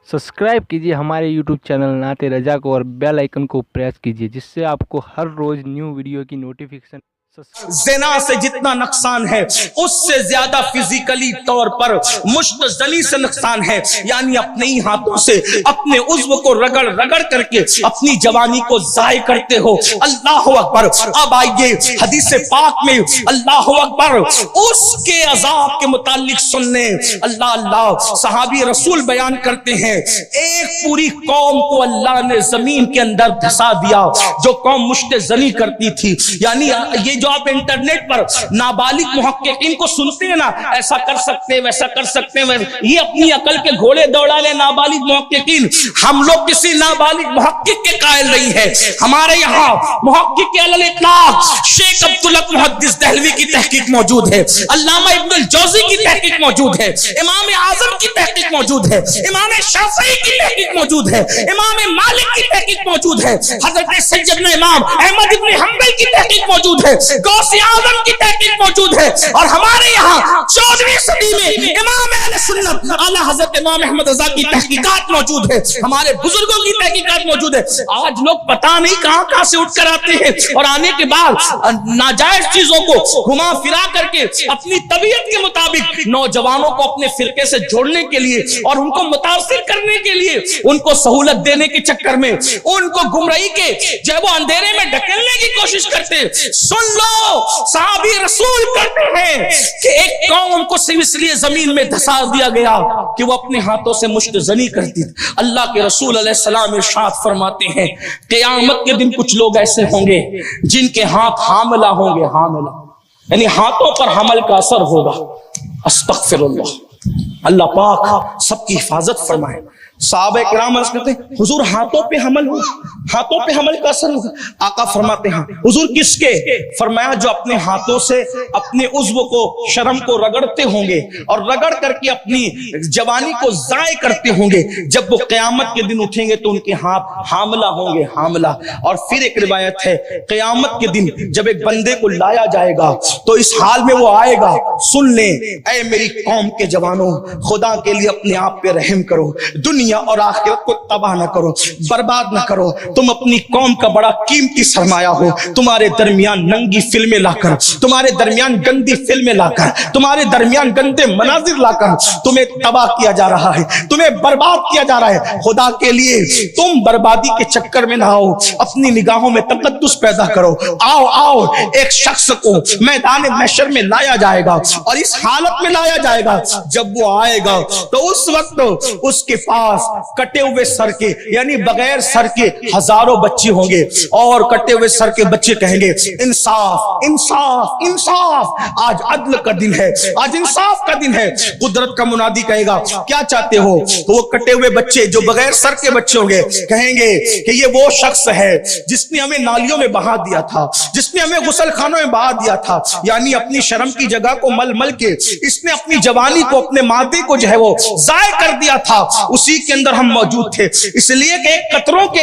Subscribe कीजिए हमारे YouTube channel नाते रजा को और बेल आइकन को प्रेस कीजिए जिससे आपको हर रोज न्यू वीडियो की नोटिफिकेशन। ज़िना से जितना नुकसान है उससे ज्यादा फिजिकली तौर पर मुश्तजनी से नुकसान है, यानी अपने ही हाथों से अपने उज़्व को रगड़ रगड़ करके अपनी जवानी को ज़ाय करते हो। अल्लाह अकबर। अब आइए हदीस पाक में अल्लाह अकबर उसके अजाब के मुतालिक सुनने। अल्लाह अल्लाह सहाबी रसूल बयान करते हैं, एक पूरी कौम को अल्लाह ने जमीन के अंदर धसा दिया जो कौम मुश्तजनी करती थी। यानी ये जो आप इंटरनेट पर नाबालिग मुहक्किकीन को सुनते हैं ना, ऐसा कर सकते हैं वैसा कर सकते हैं, ये अपनी अकल के घोड़े दौड़ाने नाबालिग मुहक्किकीन। हम लोग किसी नाबालिग मुहक्किक के कायल नहीं है। हमारे यहाँ मुहक्किक के अलल इतलाक शेख अब्दुल हक मुहद्दिस दहलवी की तहकीक मौजूद है, अल्लामा इब्नुल जौज़ी की तहकीक मौजूद है, इमाम आज़म की तहकीक मौजूद है, इमाम शाफ़िई की तहकीक मौजूद है, इमाम मालिक की तहकीक मौजूद है, हज़रत सैयदना इमाम अहमद इब्न हंबल की तहकीक मौजूद है, गौसे आज़म की तहकीक मौजूद है। और हमारे यहाँ 14वीं सदी में इमाम अहले सुन्नत आला हज़रत इमाम अहमद रज़ा की तहकीकात मौजूद है, हमारे बुजुर्गों की तहकीकात मौजूद है। आज लोग पता नहीं कहां कहां से उठकर आते हैं और आने के बाद नाजायज चीजों को घुमा फिरा करके अपनी तबीयत के मुताबिक नौजवानों को अपने फिरके से जोड़ने के लिए और उनको मुतासिर करने के लिए, उनको सहूलत देने के चक्कर में, उनको गुमराही के जो वो अंधेरे में ढकेलने की कोशिश करते। सुन लो, सहाबी रसूल कहते हैं कि एक कौम को सिर्फ इसलिए जमीन में धसा दिया गया कि वो अपने हाथों से मुश्तजनी करती थी। अल्लाह के रसूल अलैहिस्सलाम इरशाद फरमाते हैं, क़यामत के दिन कुछ लोग ऐसे होंगे जिनके हाथ हामिला होंगे, हामिला यानी हाथों पर हमल का असर होगा। अस्तगफिरुल्लाह, अल्लाह पाक सबकी हिफाजत फरमाए। सहाबा किराम अर्ज़ करते हैं, हुजूर हाथों पे हमल हो, हाथों पे हमल का असर होगा। आका फरमाते हैं, हुजूर किसके? फरमाया जो अपने हाथों से अपने उज़्व को, शर्म को रगड़ते होंगे और रगड़ करके अपनी जवानी को ज़ाय करते होंगे। जब वो क़यामत के दिन उठेंगे तो उनके हाथ हामिला होंगे, हामिला। और फिर एक रिवायत है, क़यामत के दिन जब एक बंदे को लाया जाएगा तो इस हाल में वो आएगा, सुन ले ऐ मेरी कौम के जवानों, खुदा के लिए अपने आप पे रहम करो, दुनिया और आखिरत को तबाह ना करो, बर्बाद ना करो। तुम अपनी कौम का बड़ा कीमती सरमाया हो। तुम्हारे दरमियान नंगी फिल्में लाकर, तुम्हारे दरमियान गंदी फिल्में लाकर, तुम्हारे दरमियान गंदे मनाजिर लाकर तुम्हें तबाह किया जा रहा है, तुम्हें बर्बाद किया जा रहा है। खुदा के लिए तुम बर्बादी के चक्कर में ना आओ, अपनी निगाहों में तकद्दुस पैदा करो। आओ आओ, एक शख्स को मैदान महशर में लाया जाएगा और इस हालत में लाया जाएगा, जब वो आएगा तो उस वक्त उसके पास कटे हुए सर के यानी बगैर सर के हजारों बच्चे होंगे और कटे हुए सर के बच्चे कहेंगे, इंसाफ इंसाफ इंसाफ, आज अदल का दिन है, आज इंसाफ का दिन है। कुदरत का मुनादी कहेगा, क्या चाहते हो? तो वो कटे हुए बच्चे जो बगैर सर के बच्चे होंगे कहेंगे कि ये वो शख्स है जिसने हमें नालियों में बहा दिया था, जिसने हमें गुसल खानों में बहा दिया था, यानी अपनी शर्म की जगह को मल मल के इसने अपनी जवानी को, अपने मादे को जो है वो जाय कर दिया था, उसी के अंदर हम मौजूद थे। इसलिए कि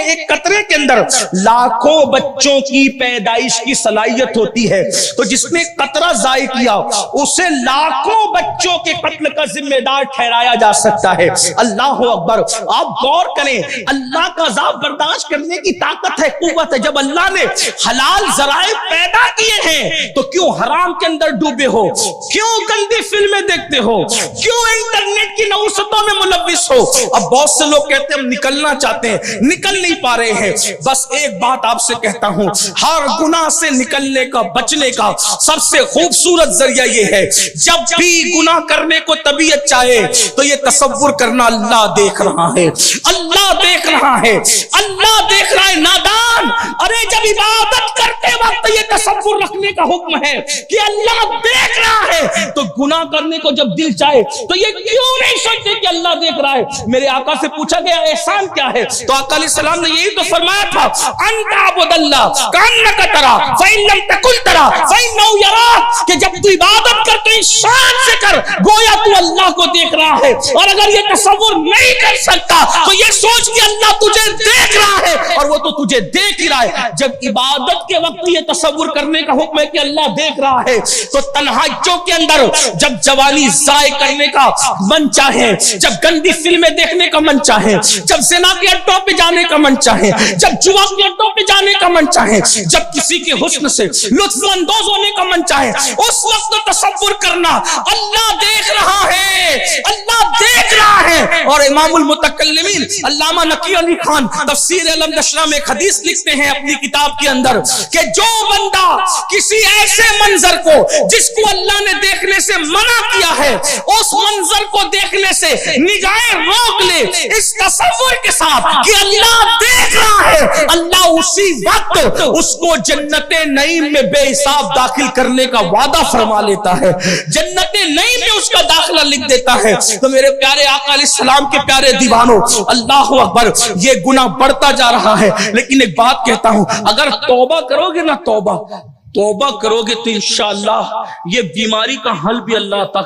एक कतरे के अंदर लाखों बच्चों की पैदाइश की सलाहियत होती है, तो जिसने कतरा जाय किया उसे लाखों बच्चों के कत्ल का जिम्मेदार ठहराया जा सकता है। अल्लाह अकबर। आप गौर करें, अल्लाह का अज़ाब बर्दाश्त करने की ताकत है, कुव्वत है। जब अल्लाह ने हलाल ज़राए पैदा किए हैं तो क्यों हराम के अंदर डूबे हो, क्यों गंदी फिल्में देखते हो, क्यों इंटरनेट की नौसतों में मुलव्विस हो? अब बहुत से लोग कहते हैं हम निकलना चाहते हैं, निकल नहीं पा रहे हैं। बस एक बात आपसे कहता हूं, हर गुनाह से निकलने का, बचने का सबसे खूबसूरत जरिया ये है, जब भी गुनाह करने को तबीयत चाहे तो ये तसव्वुर करना अल्लाह देख रहा है, अल्लाह देख रहा है, अल्लाह देख रहा है। नादान, अरे जब इबादत करते वक्त ये तसव्वुर रखने का हुक्म है कि अल्लाह देख रहा है, तो गुनाह करने को जब दिल चाहे तो ये क्यों नहीं सोचते कि अल्लाह देख रहा है? मेरे आका से पूछा गया एहसान क्या है, तो आका अलैहिस्सलाम ने यही तो फरमाया था, अंता अबुदल्लाह कान्नका तरा फ़इन लम तकुन तरा फ़इन्नहु यराक, कि जब तू इबादत कर तो शान से कर, गोया तू अल्लाह को देख रहा है। और अगर ये तसव्वुर नहीं कर सकता तो ये सोच कि अल्लाह तुझे देख रहा है, और वो तो तुझे देख ही रहा है। जब इबादत के वक्त ये तसव्वुर करने का हुक्म है कि अल्लाह देख रहा है, तो तन्हाइयों के अंदर जब जवानी ज़ाय करने का मन चाहे, जब गंदी फिल्में देखने का मन चाहे, जब ज़िना के अड्डों पे जाने का मन चाहे, जब जुआ के अड्डों पे जाने का मन चाहे, जब किसी के हुस्न से लुत्फ़अंदोज़ होने का मन चाहे, उस वक्त तसव्वुर करना अल्लाह देख रहा है, अल्लाह देख रहा है। और इमामुल मुतकल्लिमीन अल्लामा नकी अली खान तफसीर अलम नशरा में एक हदीस लिखते हैं अपनी किताब के अंदर कि जो बंदा किसी ऐसे मंजर को जिसको अल्लाह ने देखने से मना किया है, उस मंजर को देखने से निगाहें रोक ले इस तसव्वुर के साथ कि अल्लाह देख रहा है, अल्लाह उसी वक्त उसको जन्नते नईम में बेहिसाब दाखिल करने का वादा फरमा लेता है, जन्नते नईम में उसका दाखिला लिख देता है। तो मेरे प्यारे आका अलैहिस्सलाम के प्यारे दीवानों, अल्लाहु अकबर, ये गुनाह बढ़ता जा रहा है। लेकिन एक बात कहता हूं, अगर तौबा करोगे ना, तौबा करोगे तो इंशाअल्लाह ये बीमारी का हल भी अल्लाह अता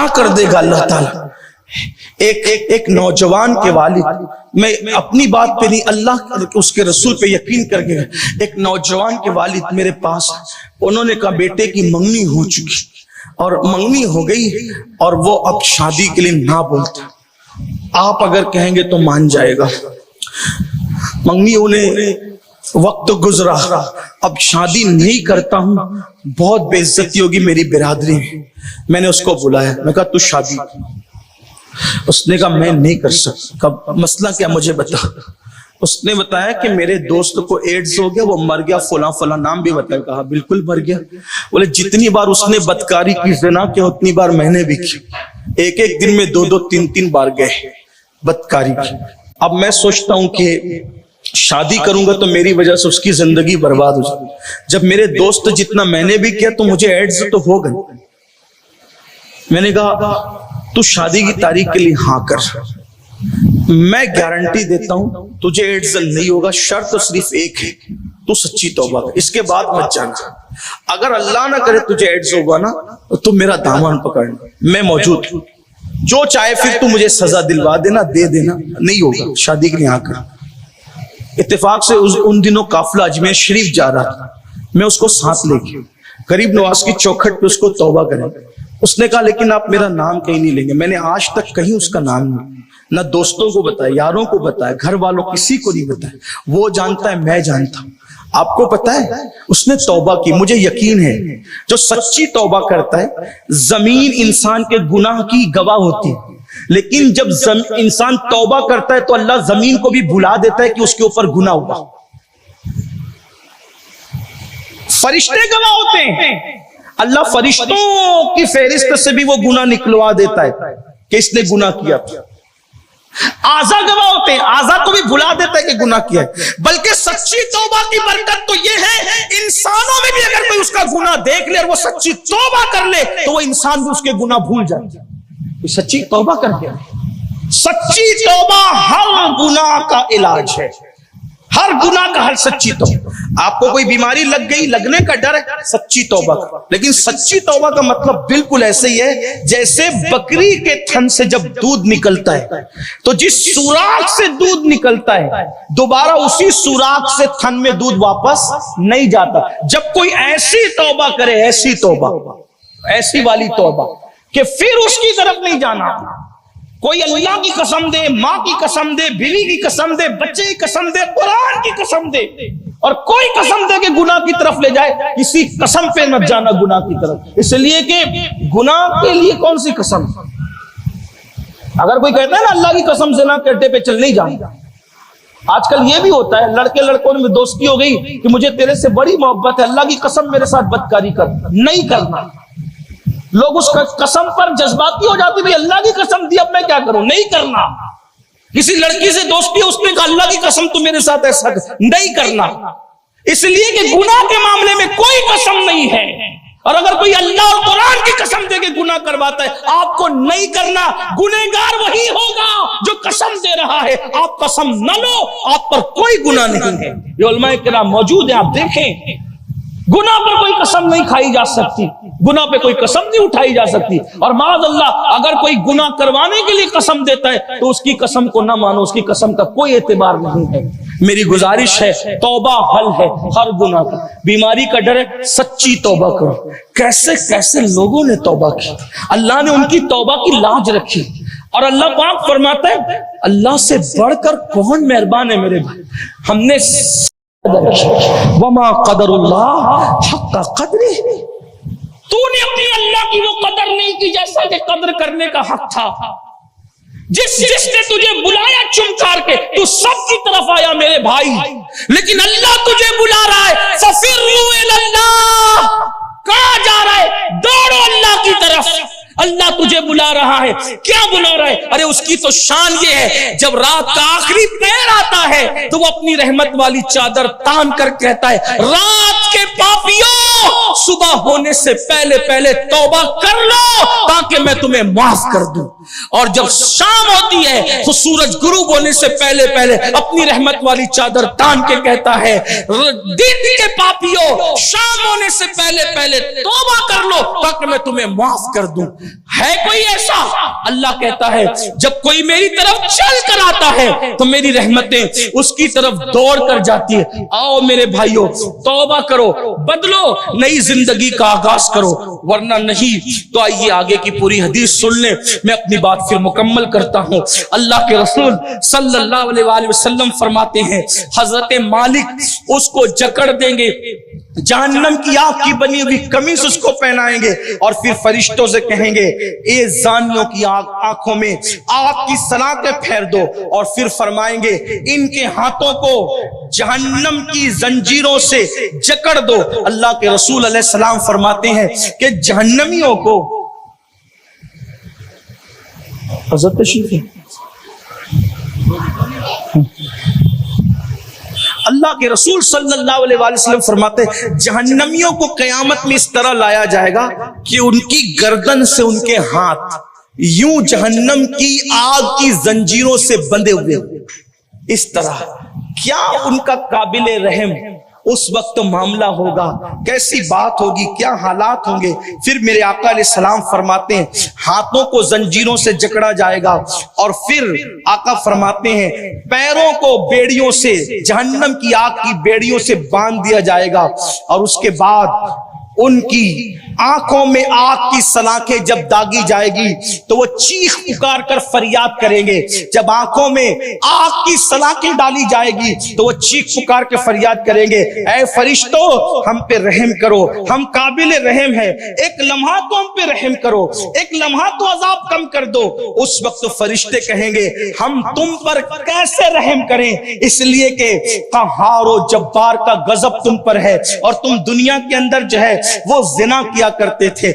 कर देगा अल्लाह ताला। एक नौजवान के वालिद, मैं अपनी बात पे नहीं, अल्लाह उसके रसूल पे यकीन करके, एक नौजवान के वालिद मेरे पास, उन्होंने कहा बेटे की मंगनी हो चुकी और मंगनी हो गई और वो अब शादी के लिए ना बोलता, आप अगर कहेंगे तो मान जाएगा। मंगनी उन्हें वक्त गुजरा, अब शादी नहीं करता हूं, बहुत बेइज्जती होगी मेरी बिरादरी में। मैंने उसको बुलाया, मैं कहा तू शादी, उसने कहा मैं नहीं कर सकता। कब मसला क्या मुझे बता। उसने बताया कि मेरे दोस्त को एड्स हो गया, वो मर गया, फला फला नाम भी बताया। कहा बिल्कुल मर गया। बोले जितनी बार उसने बदकारी की, ज़िना की, उतनी बार मैंने भी की, एक एक दिन में 2-2 3-3 बार गए बदकारी की। अब मैं सोचता हूं कि शादी करूंगा तो मेरी वजह से उसकी जिंदगी बर्बाद हो जाएगी। जब मेरे दोस्त जितना मैंने भी किया तो मुझे एड्स तो हो गए। मैंने कहा तू शादी की तारीख के लिए हाँ कर, मैं गारंटी देता हूं तुझे एड्स नहीं होगा। शर्त तो सिर्फ एक है, तू सच्ची तौबा कर, इसके बाद मत जाना। अगर अल्लाह ना करे तुझे एड्स होगा ना, तो तू मेरा दामन पकड़ना, मैं मौजूद हूं, जो चाहे फिर तू मुझे सजा दिलवा देना, दे देना, नहीं होगा शादी के लिए हाँ कर। इत्तेफाक से उन दिनों काफिला अजमेर शरीफ जा रहा था, मैं उसको साथ लेके गरीब नवाज की चौखट पे उसको तौबा करें। उसने कहा लेकिन आप मेरा नाम कहीं नहीं लेंगे। मैंने आज तक कहीं उसका नाम नहीं, ना दोस्तों को बताया, यारों को बताया, घर वालों किसी को नहीं बताया। वो जानता है, मैं जानता हूं। आपको पता है उसने तौबा की। मुझे यकीन है जो सच्ची तौबा करता है, जमीन इंसान के गुनाह की गवाह होती है, लेकिन जब इंसान तौबा करता है तो अल्लाह जमीन को भी भुला देता है कि उसके ऊपर गुनाह हुआ। फरिश्ते गवाह होते हैं, अल्लाह फरिश्तों की फहरिस्त से भी वो गुनाह निकलवा देता है कि इसने गुनाह किया। आज़ा गवाह होते हैं, आज़ा को भी भुला देता है कि गुनाह किया है। बल्कि सच्ची तौबा की बरकत तो ये है, इंसानों में भी अगर कोई उसका गुनाह देख ले और वो सच्ची तौबा कर ले तो वो इंसान भी उसके गुनाह भूल जाए। सच्ची तौबा करके, सच्ची तौबा हर गुनाह का इलाज है, हर गुनाह का हल सच्ची तौबा। आपको कोई बीमारी लग गई, लगने का डर है, सच्ची तौबा का। लेकिन सच्ची तौबा का मतलब बिल्कुल ऐसे ही है जैसे बकरी के थन से जब दूध निकलता है तो जिस सुराख से दूध निकलता है दोबारा उसी सुराख से थन में दूध वापस नहीं जाता। जब कोई ऐसी तौबा करे, ऐसी तौबा, ऐसी वाली तौबा कि फिर उसकी तरफ नहीं जाना, कोई अल्लाह की कसम दे, माँ की कसम दे, बीवी की कसम दे, बच्चे की कसम दे, कुरान की कसम दे, और कोई कसम दे कि गुनाह की तरफ ले जाए, किसी कसम पे मत जाना गुनाह की तरफ। इसलिए कि गुनाह के लिए कौन सी कसम। अगर कोई कहता है ना अल्लाह की कसम से ना अड्डे पे चल नहीं जाना। आजकल ये भी होता है, लड़के लड़कों में दोस्ती हो गई कि मुझे तेरे से बड़ी मोहब्बत है, अल्लाह की कसम मेरे साथ बदकारी कर, नहीं करना। लोग उस कसम पर जज्बाती हो जाते, भाई अल्लाह की कसम दी, अब मैं क्या करूं, नहीं करना। किसी लड़की से दोस्ती, उसने कहा अल्लाह की कसम तो मेरे साथ ऐसा नहीं करना। इसलिए कि गुनाह के मामले में कोई कसम नहीं है, और अगर कोई अल्लाह और कुरान की कसम दे के गुनाह करवाता है, आपको नहीं करना। गुनहगार वही होगा जो कसम दे रहा है। आप कसम न लो, आप पर कोई गुनाह नहीं है। ये उलमाए किराम मौजूद है, आप देखें। गुनाह पर कोई कसम नहीं खाई जा सकती, गुनाह पे कोई कसम नहीं उठाई जा सकती। और माज़ अल्लाह अगर कोई गुनाह करवाने के लिए कसम देता है तो उसकी कसम को ना मानो, उसकी कसम का कोई एतबार नहीं है। میری گزارش ہے توبہ حل ہے ہر گناہ کا. بیماری کا ڈر ہے سچی توبہ کرو. کیسے کیسے لوگوں نے توبہ کی, اللہ نے ان کی توبہ کی لاج رکھی. اور اللہ پاک فرماتا ہے اللہ سے بڑھ کر کون مہربان ہے میرے بھائی. ہم نے وما قدر اللہ حق قدر, تو نے اپنی اللہ کی وہ قدر نہیں کی جیسا کہ قدر کرنے کا حق تھا. جس نے تجھے بلایا چمکار کے تو سب کی طرف آیا میرے بھائی, لیکن اللہ تجھے بلا رہا ہے ففروا الی اللہ. کہاں جا رہا ہے؟ دوڑو اللہ کی طرف. اللہ تجھے بلا رہا ہے. کیا بلا رہا ہے؟ ارے اس کی تو شان یہ ہے جب رات کا آخری پہر آتا ہے تو وہ اپنی رحمت والی چادر تان کر کہتا ہے رات کے پاپیوں صبح ہونے سے پہلے پہلے توبہ کر لو تاکہ میں تمہیں معاف کر دوں. اور جب شام ہوتی ہے تو سورج غروب ہونے سے پہلے پہلے اپنی رحمت والی چادر تان کے کہتا ہے دن کے پاپیوں شام ہونے سے پہلے پہلے توبہ کر لو تاکہ میں تمہیں معاف کر دوں. ہے کوئی ایسا؟ اللہ کہتا ہے جب کوئی میری طرف چل کر آتا ہے تو میری رحمتیں اس کی طرف دوڑ کر جاتی ہے. آؤ میرے بھائیوں توبہ کرو, بدلو, نئی زندگی کا آغاز کرو, ورنہ نہیں تو آئیے آگے کی پوری حدیث سن لیں. میں اپنی بات پھر مکمل کرتا ہوں. اللہ کے رسول صلی اللہ علیہ وآلہ وسلم فرماتے ہیں حضرت مالک اس کو جکڑ دیں گے, جہنم کی آگ کی بنی ہوئی قمیص اس کو پہنائیں گے اور پھر فرشتوں سے کہیں گے اے زانیوں کی آنکھوں میں آگ کی سلاخیں پھیر دو, اور پھر فرمائیں گے ان کے ہاتھوں کو جہنم کی زنجیروں سے جکڑ دو. اللہ کے رسول علیہ السلام فرماتے ہیں کہ جہنمیوں کو حضرت تشریف ہے اللہ کے رسول صلی اللہ علیہ وآلہ وسلم فرماتے ہیں جہنمیوں کو قیامت میں اس طرح لایا جائے گا کہ ان کی گردن سے ان کے ہاتھ یوں جہنم کی آگ کی زنجیروں سے بندھے ہوئے اس طرح. کیا ان کا قابل رحم اس وقت معاملہ ہوگا, کیسی بات ہوگی, کیا حالات ہوں گے. پھر میرے آقا علیہ السلام فرماتے ہیں ہاتھوں کو زنجیروں سے جکڑا جائے گا اور پھر آقا فرماتے ہیں پیروں کو بیڑیوں سے, جہنم کی آگ کی بیڑیوں سے باندھ دیا جائے گا, اور اس کے بعد ان کی آنکھوں میں آگ کی سلاخیں جب داغی جائے گی تو وہ چیخ پکار کر فریاد کریں گے. جب آنکھوں میں آگ کی سلاخیں ڈالی جائے گی تو وہ چیخ پکار کے فریاد کریں گے اے فرشتوں ہم پہ رحم کرو, ہم قابل رحم ہیں, ایک لمحہ تو ہم پہ رحم کرو, ایک لمحہ تو عذاب کم کر دو. اس وقت فرشتے کہیں گے ہم تم پر کیسے رحم کریں, اس لیے کہ قہار و جبار کا غضب تم پر ہے اور تم دنیا کے اندر جو ہے وہ زنا کیا کرتے تھے.